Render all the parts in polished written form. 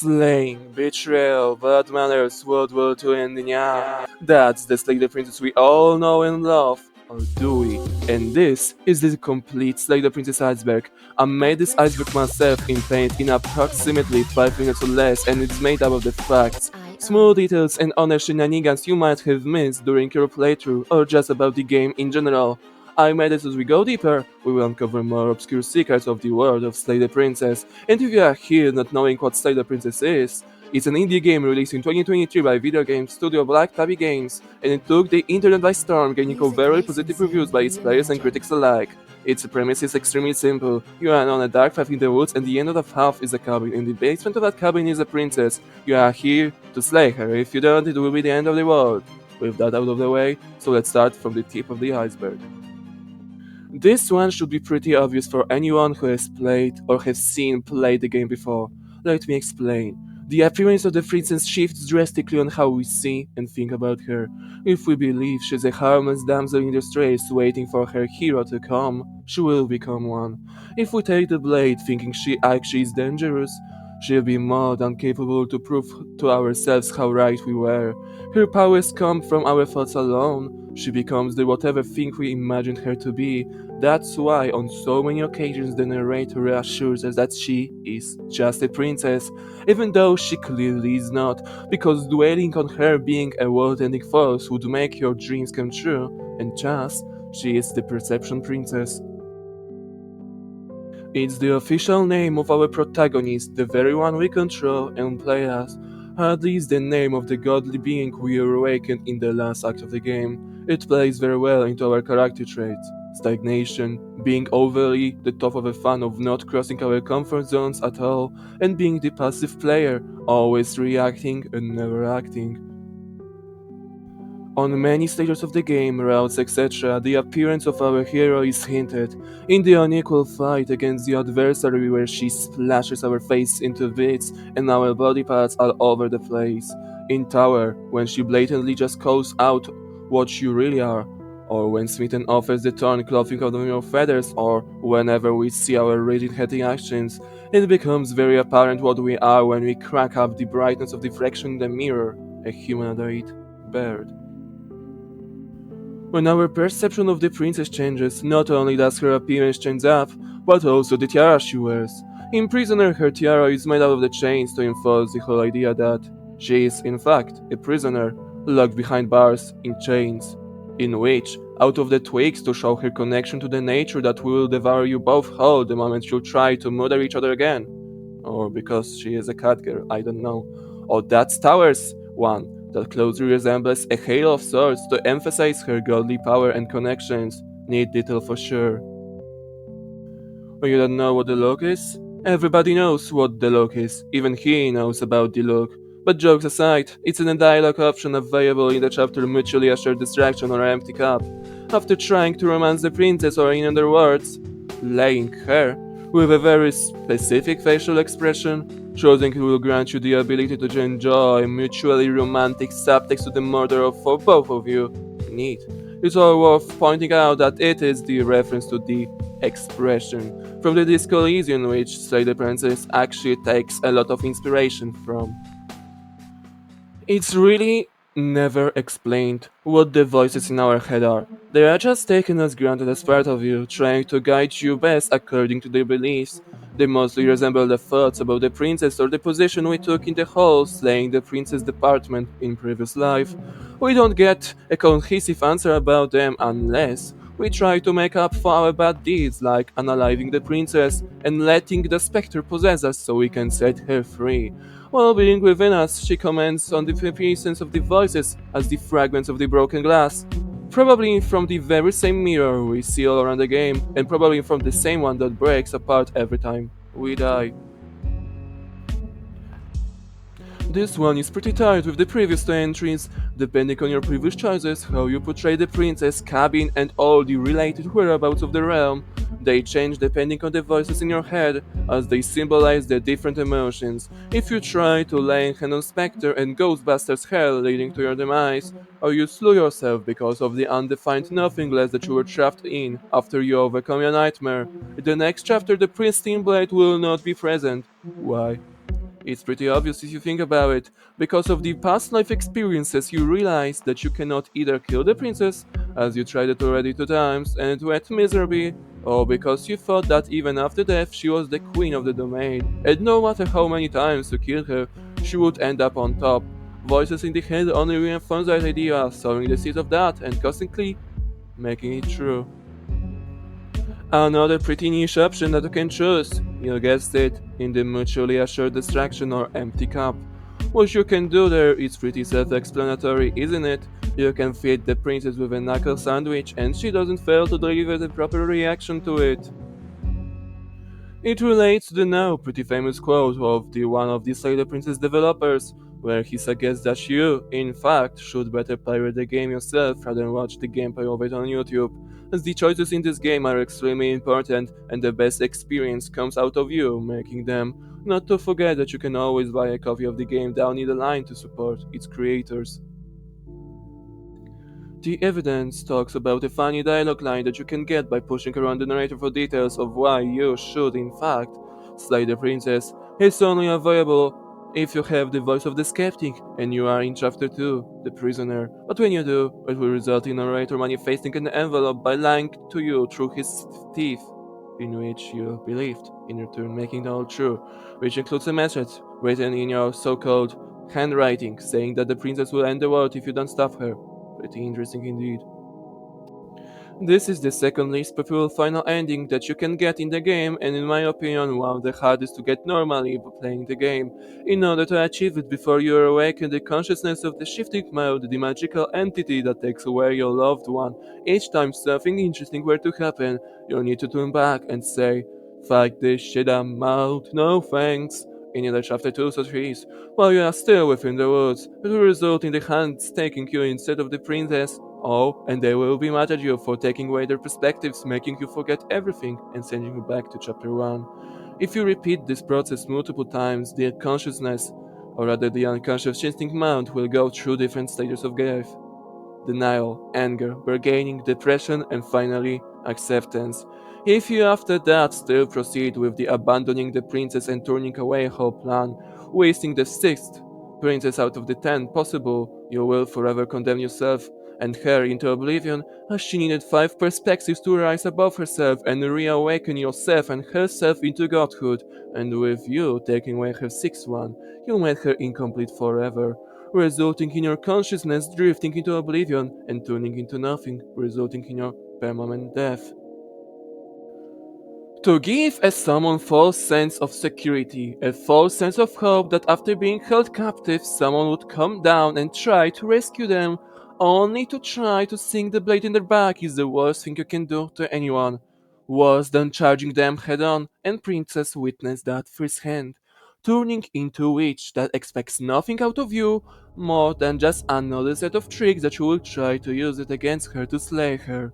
Slaying, betrayal, bad manners, World War II ending, yeah. That's the Slay the Princess we all know and love. Or do we? And this is the complete Slay the Princess Iceberg. I made this iceberg myself in paint in approximately 5 minutes or less, and it's made up of the facts, small details and honest shenanigans you might have missed during your playthrough or just about the game in general. I made it as we go deeper, we will uncover more obscure secrets of the world of Slay the Princess, and if you are here not knowing what Slay the Princess is, it's an indie game released in 2023 by video game studio Black Tabby Games, and it took the internet by storm, gaining very positive reviews by its players and critics alike. Its premise is extremely simple. You are on a dark path in the woods, and the end of the path is a cabin. In the basement of that cabin is a princess. You are here to slay her. If you don't, it will be the end of the world. With that out of the way, so let's start from the tip of the iceberg. This one should be pretty obvious for anyone who has played or has seen play the game before. Let me explain. The appearance of the princess shifts drastically on how we see and think about her. If we believe she's a harmless damsel in distress waiting for her hero to come, she will become one. If we take the blade thinking she actually is dangerous, she'll be more than capable to prove to ourselves how right we were. Her powers come from our thoughts alone. She becomes the whatever thing we imagined her to be. That's why on so many occasions the narrator reassures us that she is just a princess, even though she clearly is not, because dwelling on her being a world-ending force would make your dreams come true, and just, she is the Perception Princess. It's the official name of our protagonist, the very one we control and play as. At least the name of the godly being we awakened in the last act of the game. It plays very well into our character traits. Stagnation, being overly the top of a fan of not crossing our comfort zones at all, and being the passive player, always reacting and never acting. On many stages of the game, routes, etc., the appearance of our hero is hinted. In the unequal fight against the adversary where she splashes our face into bits and our body parts all over the place. In Tower, when she blatantly just calls out what you really are. Or when Smitten offers the Thorn clothing of your feathers, or whenever we see our rigid heading actions, it becomes very apparent what we are when we crack up the brightness of diffraction in the mirror, a humanoid bird. When our perception of the princess changes, not only does her appearance change up, but also the tiara she wears. In Prisoner, her tiara is made out of the chains to enforce the whole idea that she is, in fact, a prisoner, locked behind bars in chains. In which, out of the twigs to show her connection to the nature that will devour you both whole the moment you try to murder each other again. Or because she is a cat girl, I don't know. Or that's Tower's one that closely resembles a halo of sorts to emphasize her godly power and connections. Neat detail for sure. Or you don't know what the look is? Everybody knows what the look is, even he knows about the look. But jokes aside, it's a dialogue option available in the chapter Mutually Assured Distraction or Empty Cup. After trying to romance the princess, or in other words, laying her, with a very specific facial expression, choosing will grant you the ability to enjoy mutually romantic subtext to the murder for both of you. Neat. It's all worth pointing out that it is the reference to the expression from the Disco Elysium, which Slay the Princess actually takes a lot of inspiration from. It's really never explained what the voices in our head are. They are just taken as granted as part of you, trying to guide you best according to their beliefs. They mostly resemble the thoughts about the princess or the position we took in the whole slaying the princess department in previous life. We don't get a cohesive answer about them unless we try to make up for our bad deeds, like unaliving the princess and letting the spectre possess us so we can set her free. While being within us, she comments on the presence of the voices as the fragments of the broken glass. Probably from the very same mirror we see all around the game, and probably from the same one that breaks apart every time we die. This one is pretty tight with the previous two entries, depending on your previous choices, how you portray the princess, cabin, and all the related whereabouts of the realm. They change depending on the voices in your head, as they symbolize the different emotions. If you try to lay hand on Spectre and Ghostbusters hell leading to your demise, or you slew yourself because of the undefined nothingness that you were trapped in after you overcome your nightmare, in the next chapter the pristine blade will not be present. Why? It's pretty obvious if you think about it. Because of the past life experiences, you realize that you cannot either kill the princess, as you tried it already 2 times and went miserably, or because you thought that even after death she was the queen of the domain, and no matter how many times you kill her, she would end up on top. Voices in the head only reinforce that idea, sowing the seeds of that and constantly making it true. Another pretty niche option that you can choose, you guessed it, in the mutually assured distraction or empty cup. What you can do there is pretty self-explanatory, isn't it? You can feed the princess with a knuckle sandwich and she doesn't fail to deliver the proper reaction to it. It relates to the now pretty famous quote of the one of the Sailor Princess developers, where he suggests that you, in fact, should better pirate the game yourself rather than watch the gameplay of it on YouTube, as the choices in this game are extremely important and the best experience comes out of you making them. Not to forget that you can always buy a copy of the game down in the line to support its creators. The evidence talks about a funny dialogue line that you can get by pushing around the narrator for details of why you should, in fact, slay the princess. It's only available if you have the voice of the skeptic and you are in chapter 2, the prisoner. But when you do, it will result in a narrator manifesting an envelope by lying to you through his teeth, in which you believed, in return making it all true, which includes a message written in your so-called handwriting saying that the princess will end the world if you don't stop her. Pretty interesting indeed. This is the second least popular final ending that you can get in the game, and in my opinion, one of the hardest to get normally playing the game. In order to achieve it before you awaken the consciousness of the shifting mode, the magical entity that takes away your loved one, each time something interesting were to happen, you'll need to turn back and say, "Fuck this shit, I'm out, no thanks." In either chapter 2 or 3, while you are still within the woods, it will result in the hands taking you instead of the princess. Oh, and they will be mad at you for taking away their perspectives, making you forget everything, and sending you back to chapter 1. If you repeat this process multiple times, the consciousness, or rather the unconscious shifting mind, will go through different stages of grief: denial, anger, bargaining, depression, and finally, acceptance. If you after that still proceed with the abandoning the princess and turning away whole plan, wasting the sixth princess out of the 10 possible, you will forever condemn yourself and her into oblivion, as she needed 5 perspectives to rise above herself and reawaken yourself and herself into godhood, and with you taking away her sixth one, you made her incomplete forever, resulting in your consciousness drifting into oblivion and turning into nothing, resulting in your permanent death. To give a someone false sense of security, a false sense of hope that after being held captive, someone would come down and try to rescue them, only to try to sink the blade in their back is the worst thing you can do to anyone. Worse than charging them head on, and Princess witnessed that firsthand, turning into a witch that expects nothing out of you more than just another set of tricks that you will try to use it against her to slay her.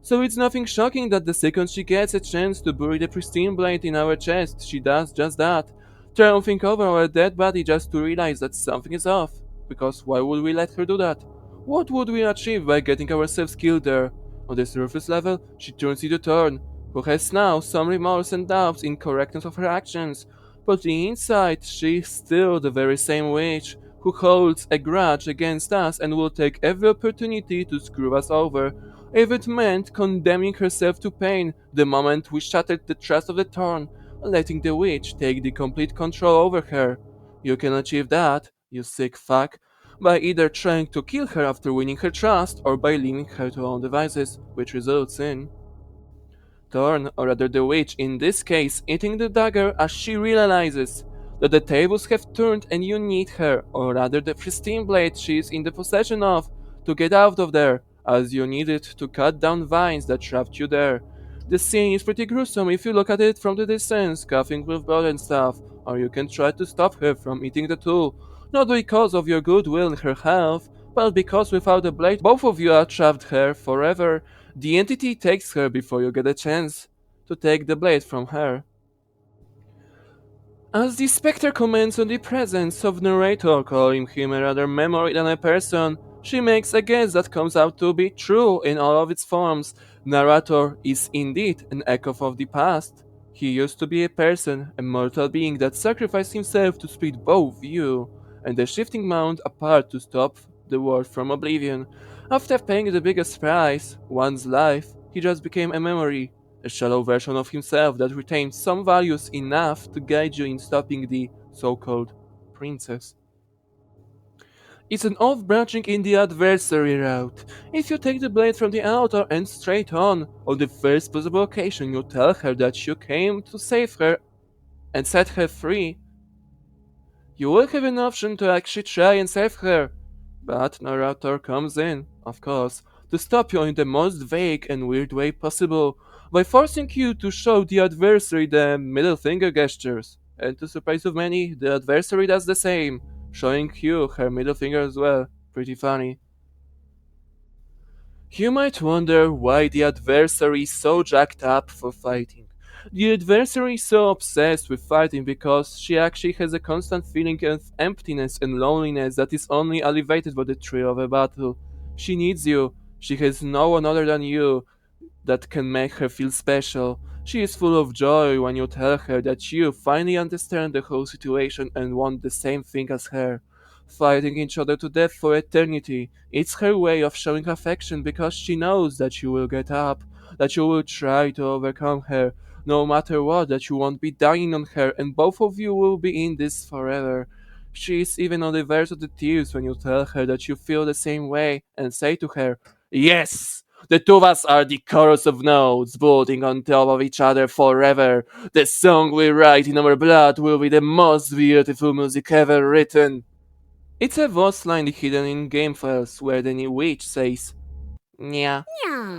So it's nothing shocking that the second she gets a chance to bury the pristine blade in our chest, she does just that, triumphing over our dead body just to realize that something is off. Because why would we let her do that? What would we achieve by getting ourselves killed there? On the surface level, she turns into Thorn, who has now some remorse and doubts in correctness of her actions, but the inside she is still the very same witch, who holds a grudge against us and will take every opportunity to screw us over, if it meant condemning herself to pain the moment we shattered the trust of the Thorn, letting the witch take the complete control over her. You can achieve that, you sick fuck, by either trying to kill her after winning her trust or by leaving her to her own devices, which results in Thorn, or rather the witch in this case, eating the dagger as she realizes that the tables have turned and you need her, or rather the pristine blade she is in the possession of, to get out of there, as you need it to cut down vines that trapped you there. The scene is pretty gruesome if you look at it from the distance, coughing with blood and stuff, or you can try to stop her from eating the tool, not because of your goodwill and her health, but because without the blade both of you are trapped here forever. The entity takes her before you get a chance to take the blade from her. As the spectre comments on the presence of narrator, calling him a rather memory than a person, she makes a guess that comes out to be true in all of its forms. Narrator is indeed an echo of the past. He used to be a person, a mortal being that sacrificed himself to split both you and the shifting mound apart to stop the world from oblivion. After paying the biggest price, one's life, he just became a memory, a shallow version of himself that retained some values enough to guide you in stopping the so-called princess. It's an off-branching in the adversary route. If you take the blade from the altar and straight on the first possible occasion you tell her that you came to save her and set her free, you will have an option to actually try and save her. But Narrator comes in, of course, to stop you in the most vague and weird way possible, by forcing you to show the adversary the middle finger gestures. And to surprise of many, the adversary does the same, showing you her middle finger as well. Pretty funny. You might wonder why the adversary is so jacked up for fighting. The adversary is so obsessed with fighting because she actually has a constant feeling of emptiness and loneliness that is only alleviated by the thrill of a battle. She needs you. She has no one other than you that can make her feel special. She is full of joy when you tell her that you finally understand the whole situation and want the same thing as her. Fighting each other to death for eternity. It's her way of showing affection because she knows that you will get up, that you will try to overcome her, no matter what, that you won't be dying on her, and both of you will be in this forever. She is even on the verge of the tears when you tell her that you feel the same way and say to her, "Yes! The two of us are the chorus of notes, building on top of each other forever. The song we write in our blood will be the most beautiful music ever written." It's a voice line hidden in game files where the new witch says, "Nya."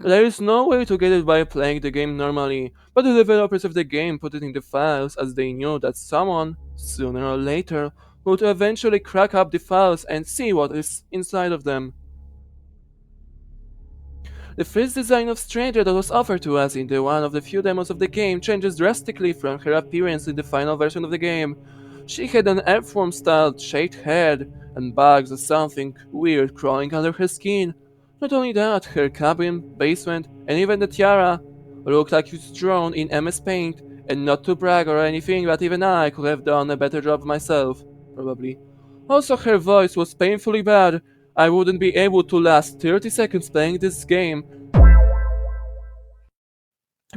There is no way to get it by playing the game normally, but the developers of the game put it in the files as they knew that someone, sooner or later, would eventually crack up the files and see what is inside of them. The first design of Stranger that was offered to us in the one of the few demos of the game changes drastically from her appearance in the final version of the game. She had an earthworm-styled shaved head and bugs or something weird crawling under her skin. Not only that, her cabin, basement, and even the tiara looked like it's drawn in MS Paint, and not to brag or anything, but even I could have done a better job myself, probably. Also, her voice was painfully bad. I wouldn't be able to last 30 seconds playing this game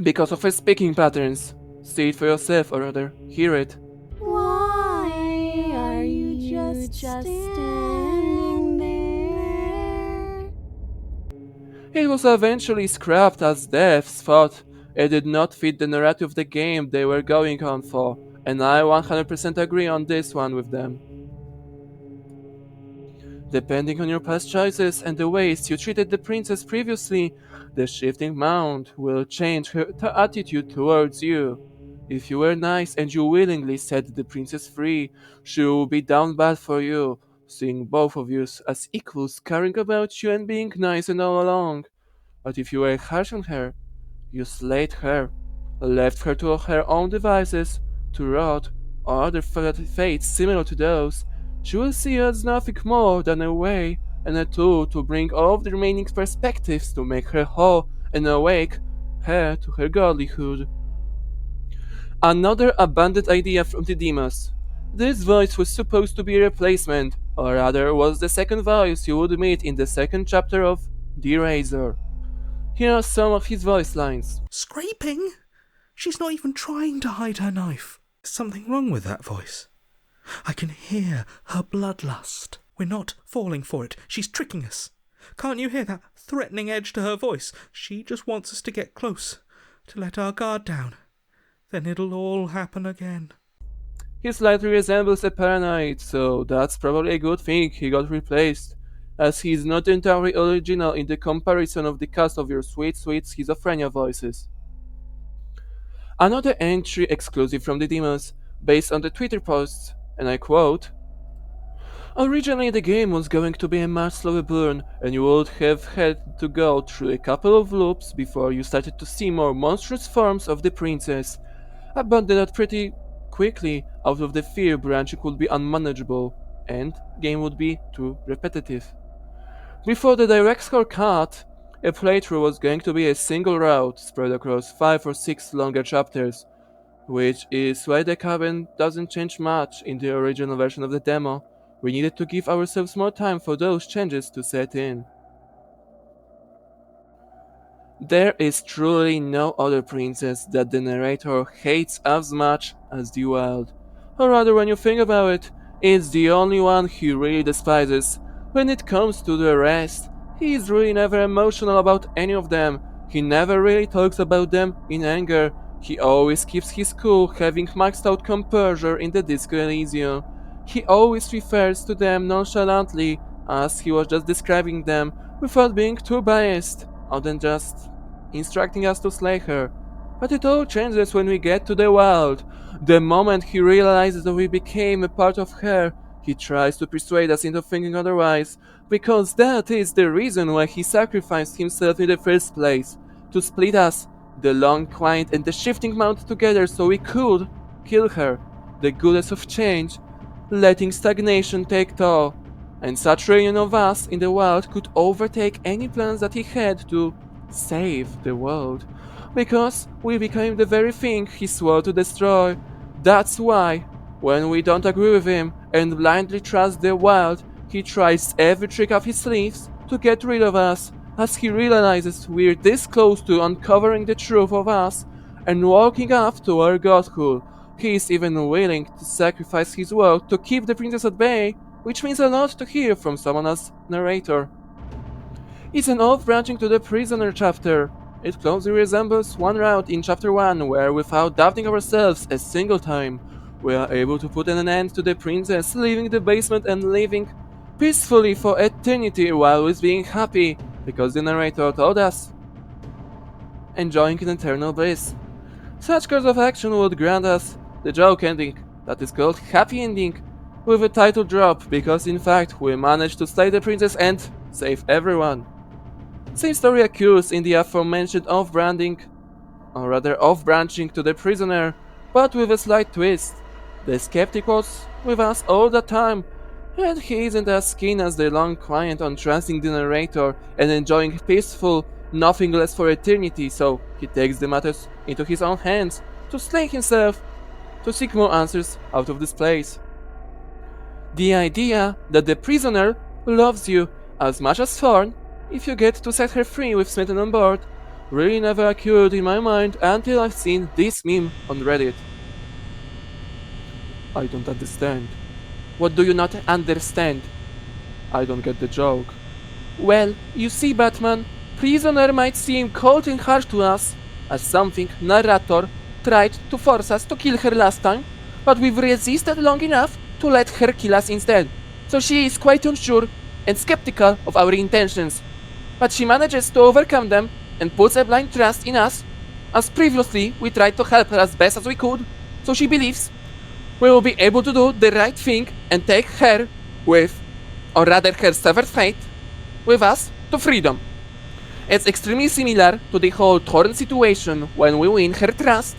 because of her speaking patterns. See it for yourself, or rather, hear it. Why are you just standing there? It was eventually scrapped as devs thought it did not fit the narrative of the game they were going on for, and I 100% agree on this one with them. Depending on your past choices and the ways you treated the princess previously, the shifting Mound will change her attitude towards you. If you were nice and you willingly set the princess free, she will be down bad for you, seeing both of you as equals caring about you and being nice and all along. But if you were harsh on her, you slayed her, left her to her own devices, to rot, or other fates similar to those. She will see you as nothing more than a way and a tool to bring all of the remaining perspectives to make her whole and awake her to her godlyhood. Another abandoned idea from the Demos. This voice was supposed to be a replacement, or rather was the second voice you would meet in the second chapter of The Razor. Here are some of his voice lines. Scraping? She's not even trying to hide her knife. There's something wrong with that voice. I can hear her bloodlust. We're not falling for it. She's tricking us. Can't you hear that threatening edge to her voice? She just wants us to get close, to let our guard down. Then it'll all happen again. He slightly resembles a paranoid, so that's probably a good thing he got replaced, as he is not entirely original in the comparison of the cast of your sweet schizophrenia voices. Another entry exclusive from the demos, based on the Twitter posts, and I quote, "Originally the game was going to be a much slower burn, and you would have had to go through a couple of loops before you started to see more monstrous forms of the princess. Abandoned that pretty quickly out of the fear branching would be unmanageable, and game would be too repetitive. Before the direct score cut, a playthrough was going to be a single route spread across 5 or 6 longer chapters. which is why the cabin doesn't change much in the original version of the demo. We needed to give ourselves more time for those changes to set in. There is truly no other princess that the narrator hates as much as the wild. Or rather, when you think about it, it's the only one he really despises. When it comes to the rest, he is really never emotional about any of them. He never really talks about them in anger. He always keeps his cool, having maxed out composure in the Disco Elysium. He always refers to them nonchalantly, as he was just describing them, without being too biased, other than just instructing us to slay her. But it all changes when we get to the wild. The moment he realizes that we became a part of her, he tries to persuade us into thinking otherwise, because that is the reason why he sacrificed himself in the first place, to split us, the long quiet and the shifting Mound together so we could kill her, the goddess of change, letting stagnation take toll. And such reunion of us in the wild could overtake any plans that he had to save the world, because we became the very thing he swore to destroy. That's why, when we don't agree with him and blindly trust the wild, he tries every trick up his sleeves to get rid of us, as he realizes we're this close to uncovering the truth of us and walking up to our godhood. He is even willing to sacrifice his world to keep the princess at bay, which means a lot to hear from someone as narrator. It's an off-branching to the prisoner chapter. It closely resembles one route in chapter 1 where, without doubting ourselves a single time, we are able to put an end to the princess leaving the basement and living peacefully for eternity while always being happy, because the narrator told us, enjoying an eternal bliss. Such course of action would grant us the joke ending that is called Happy Ending, with a title drop, because in fact we managed to slay the princess and save everyone. Same story occurs in the aforementioned off-branching to the prisoner, but with a slight twist. The skeptic was with us all the time, and he isn't as keen as the long client on trusting the narrator and enjoying peaceful nothingness for eternity, so he takes the matters into his own hands to slay himself, to seek more answers out of this place. The idea that the prisoner loves you as much as Thorn, if you get to set her free with Smitten on board, really never occurred in my mind until I've seen this meme on Reddit. I don't understand. What do you not understand? I don't get the joke. Well, you see, Batman, prisoner might seem cold and harsh to us, as something Narrator tried to force us to kill her last time, but we've resisted long enough to let her kill us instead. So she is quite unsure and skeptical of our intentions. But she manages to overcome them and puts a blind trust in us, as previously we tried to help her as best as we could, so she believes we will be able to do the right thing and take her with, or rather her severed fate, with us to freedom. It's extremely similar to the whole Thorn situation when we win her trust,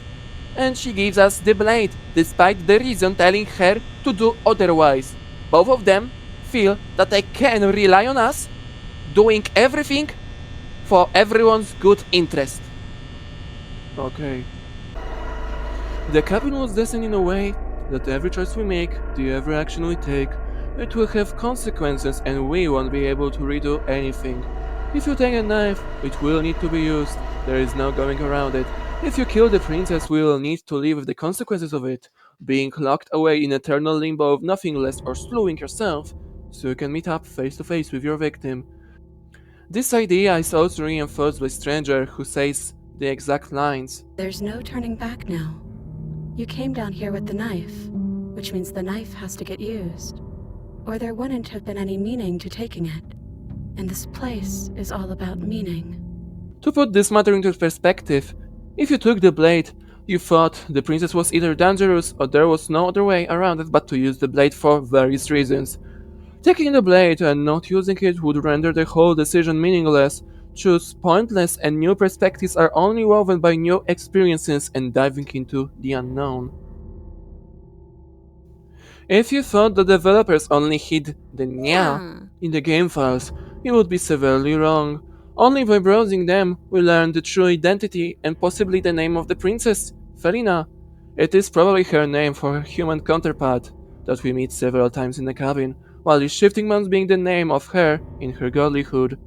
and she gives us the blade despite the reason telling her to do otherwise. Both of them feel that they can rely on us, doing everything for everyone's good interest. Okay. The cabin was destined in a way that every choice we make, the every action we take, it will have consequences and we won't be able to redo anything. If you take a knife, it will need to be used, there is no going around it. If you kill the princess, we will need to live with the consequences of it, being locked away in eternal limbo of nothingness or slewing yourself, so you can meet up face to face with your victim. This idea is also reinforced by Stranger, who says the exact lines. There's no turning back now. You came down here with the knife, which means the knife has to get used, or there wouldn't have been any meaning to taking it. And this place is all about meaning. To put this matter into perspective, if you took the blade, you thought the princess was either dangerous or there was no other way around it but to use the blade for various reasons. Taking the blade and not using it would render the whole decision meaningless, choose pointless, and new perspectives are only woven by new experiences and diving into the unknown. If you thought the developers only hid the nya in the game files, you would be severely wrong. Only by browsing them, we learned the true identity and possibly the name of the princess, Felina. It is probably her name for her human counterpart that we meet several times in the cabin, while the Shifting Mound being the name of her in her godlyhood.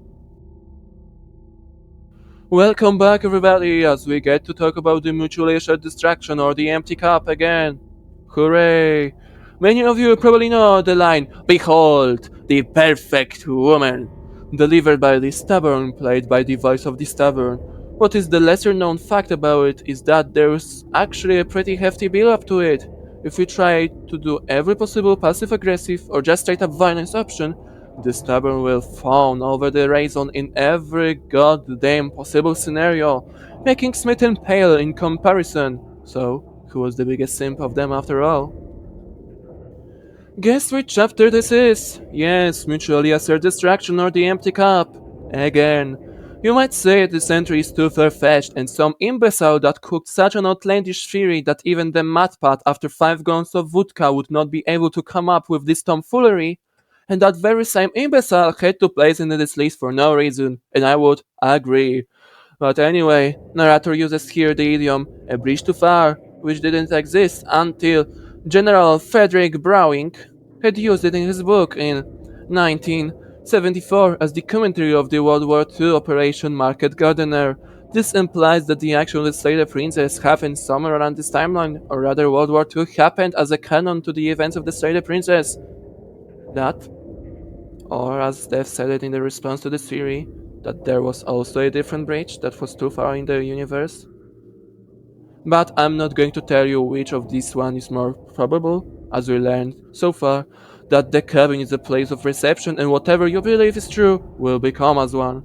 Welcome back everybody as we get to talk about the mutually assured distraction or the empty cup again. Hooray! Many of you probably know the line, "Behold, the perfect woman," delivered by the Stubborn, played by the voice of the Stubborn. What is the lesser known fact about it is that there's actually a pretty hefty build up to it. If we try to do every possible passive aggressive or just straight up violence option, the Stubborn will fawn over the Raison in every goddamn possible scenario, making Smitten pale in comparison. So, who was the biggest simp of them after all? Guess which chapter this is? Yes, mutually assured distraction or the empty cup. Again. You might say this entry is too far-fetched and some imbecile that cooked such an outlandish theory that even the matpat after 5 gallons of vodka would not be able to come up with this tomfoolery, and that very same imbecile had to place in this list for no reason, and I would agree. But anyway, Narrator uses here the idiom "a bridge too far," which didn't exist until General Frederick Browning had used it in his book in 1974 as the commentary of the World War II Operation Market Gardener. This implies that the actual Slayer Princess happened somewhere around this timeline, or rather World War II happened as a canon to the events of the Slayer Princess. That, or as they've said it in the response to the theory, that there was also a different bridge that was too far in the universe. But I'm not going to tell you which of these one is more probable, as we learned so far that the cabin is a place of reception and whatever you believe is true will become as one.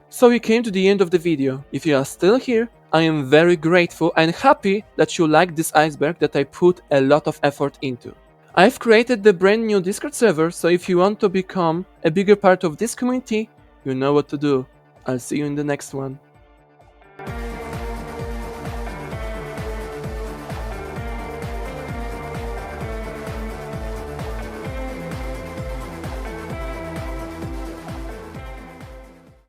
So we came to the end of the video. If you are still here, I am very grateful and happy that you liked this iceberg that I put a lot of effort into. I've created the brand new Discord server, so if you want to become a bigger part of this community, you know what to do. I'll see you in the next one.